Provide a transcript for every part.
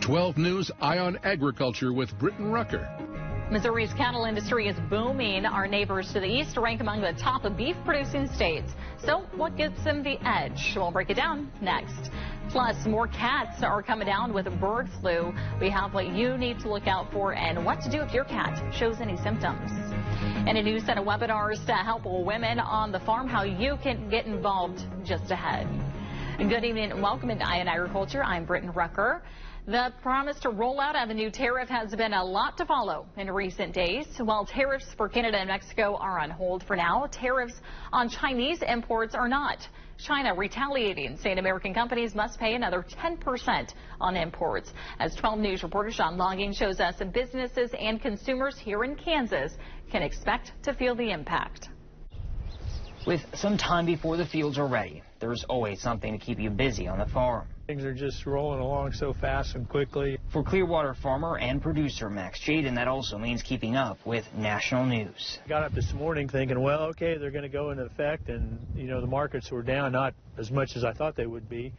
12 News Eye on Agriculture with Britton Rucker. Missouri's cattle industry is booming. Our neighbors to the east rank among the top beef-producing states. So what gives them the edge? We'll break it down next. Plus, more cats are coming down with bird flu. We have what you need to look out for and what to do if your cat shows any symptoms. And a new set of webinars to help women on the farm, how you can get involved just ahead. Good evening and welcome into Eye on Agriculture. I'm Britton Rucker. The promise to roll out of a new tariff has been a lot to follow in recent days. While tariffs for Canada and Mexico are on hold for now, tariffs on Chinese imports are not. China retaliating, saying American companies must pay another 10% on imports. As 12 News reporter Shawn Loging shows us, businesses and consumers here in Kansas can expect to feel the impact. With some time before the fields are ready, there's always something to keep you busy on the farm. Things are just rolling along so fast and quickly. For Clearwater farmer and producer Max Jaden, that also means keeping up with national news. Got up this morning thinking, well, okay, they're going to go into effect, and the markets were down, not as much as I thought they would be.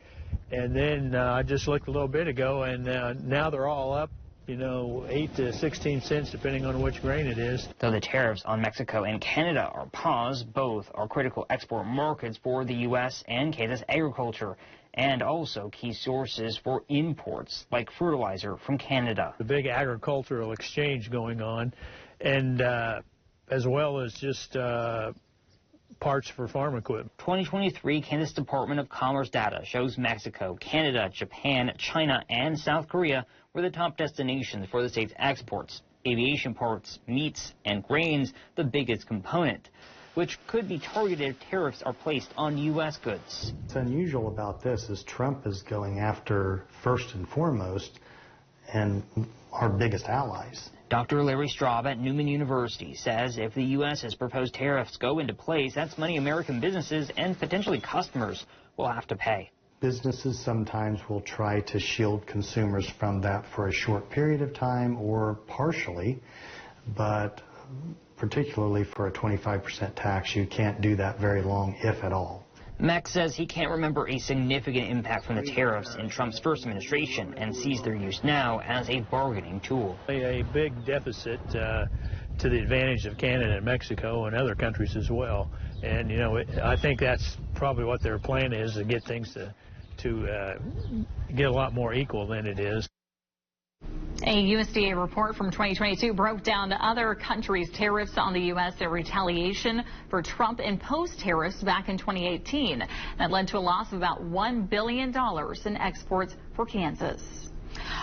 And then I just looked a little bit ago, and now they're all up, 8 to 16 cents, depending on which grain it is. Though the tariffs on Mexico and Canada are paused, both are critical export markets for the U.S. and Kansas agriculture, and also key sources for imports like fertilizer from Canada. The big agricultural exchange going on, and as well as just parts for farm equipment. 2023 Kansas Department of Commerce data shows Mexico, Canada, Japan, China, and South Korea were the top destinations for the state's exports. Aviation parts, meats, and grains the biggest component, which could be targeted if tariffs are placed on U.S. goods. What's unusual about this is Trump is going after, first and foremost, and our biggest allies. Dr. Larry Straub at Newman University says if the U.S.'s proposed tariffs go into place, that's money American businesses and potentially customers will have to pay. Businesses sometimes will try to shield consumers from that for a short period of time or partially, but particularly for a 25% tax, you can't do that very long, if at all. Max says he can't remember a significant impact from the tariffs in Trump's first administration and sees their use now as a bargaining tool. A big deficit to the advantage of Canada and Mexico and other countries as well. And, I think that's probably what their plan is, to get things to get a lot more equal than it is. A USDA report from 2022 broke down other countries' tariffs on the U.S. in retaliation for Trump-imposed tariffs back in 2018. That led to a loss of about $1 billion in exports for Kansas.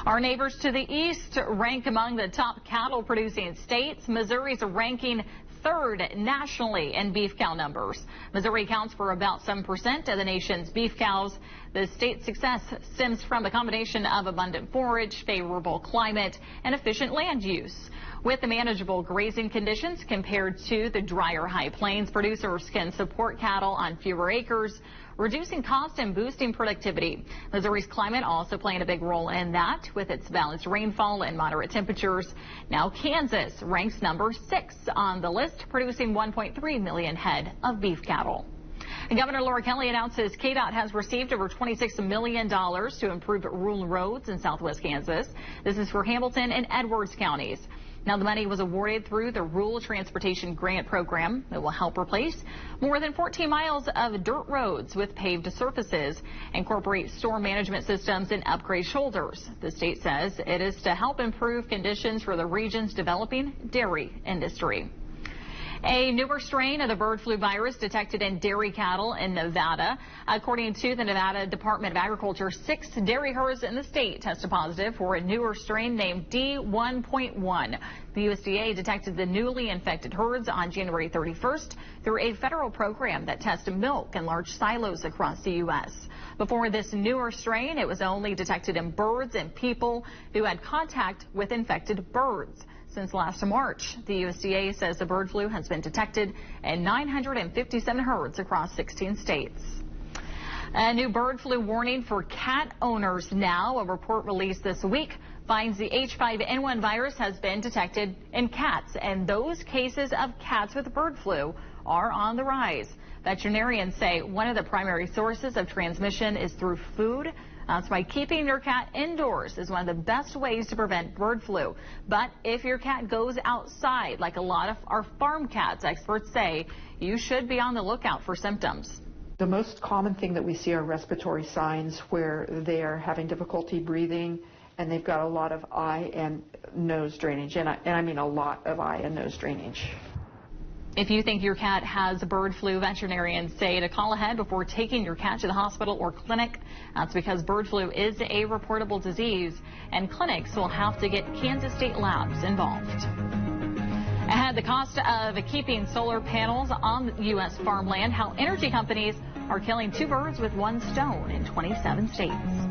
Our neighbors to the east rank among the top cattle-producing states. Missouri's ranking third nationally in beef cow numbers. Missouri accounts for about 7% of the nation's beef cows. The state's success stems from a combination of abundant forage, favorable climate, and efficient land use. With the manageable grazing conditions compared to the drier high plains, producers can support cattle on fewer acres, reducing cost and boosting productivity. Missouri's climate also playing a big role in that, with its balanced rainfall and moderate temperatures. Now Kansas ranks number 6 on the list, producing 1.3 million head of beef cattle. And Governor Laura Kelly announces KDOT has received over $26 million to improve rural roads in southwest Kansas. This is for Hamilton and Edwards counties. Now, the money was awarded through the Rural Transportation Grant Program. It will help replace more than 14 miles of dirt roads with paved surfaces, incorporate storm management systems, and upgrade shoulders. The state says it is to help improve conditions for the region's developing dairy industry. A newer strain of the bird flu virus detected in dairy cattle in Nevada. According to the Nevada Department of Agriculture, 6 dairy herds in the state tested positive for a newer strain named D1.1. The USDA detected the newly infected herds on January 31st through a federal program that tests milk in large silos across the U.S. Before this newer strain, it was only detected in birds and people who had contact with infected birds. Since last March, the USDA says the bird flu has been detected in 957 herds across 16 states. A new bird flu warning for cat owners now. A report released this week finds the H5N1 virus has been detected in cats, and those cases of cats with bird flu are on the rise. Veterinarians say one of the primary sources of transmission is through food, That's why keeping your cat indoors is one of the best ways to prevent bird flu. But if your cat goes outside, like a lot of our farm cats, experts say, you should be on the lookout for symptoms. The most common thing that we see are respiratory signs where they are having difficulty breathing and they've got a lot of eye and nose drainage, and I mean a lot of eye and nose drainage. If you think your cat has bird flu, veterinarians say to call ahead before taking your cat to the hospital or clinic. That's because bird flu is a reportable disease, and clinics will have to get Kansas State labs involved. Ahead, the cost of keeping solar panels on U.S. farmland, how energy companies are killing two birds with one stone in 27 states.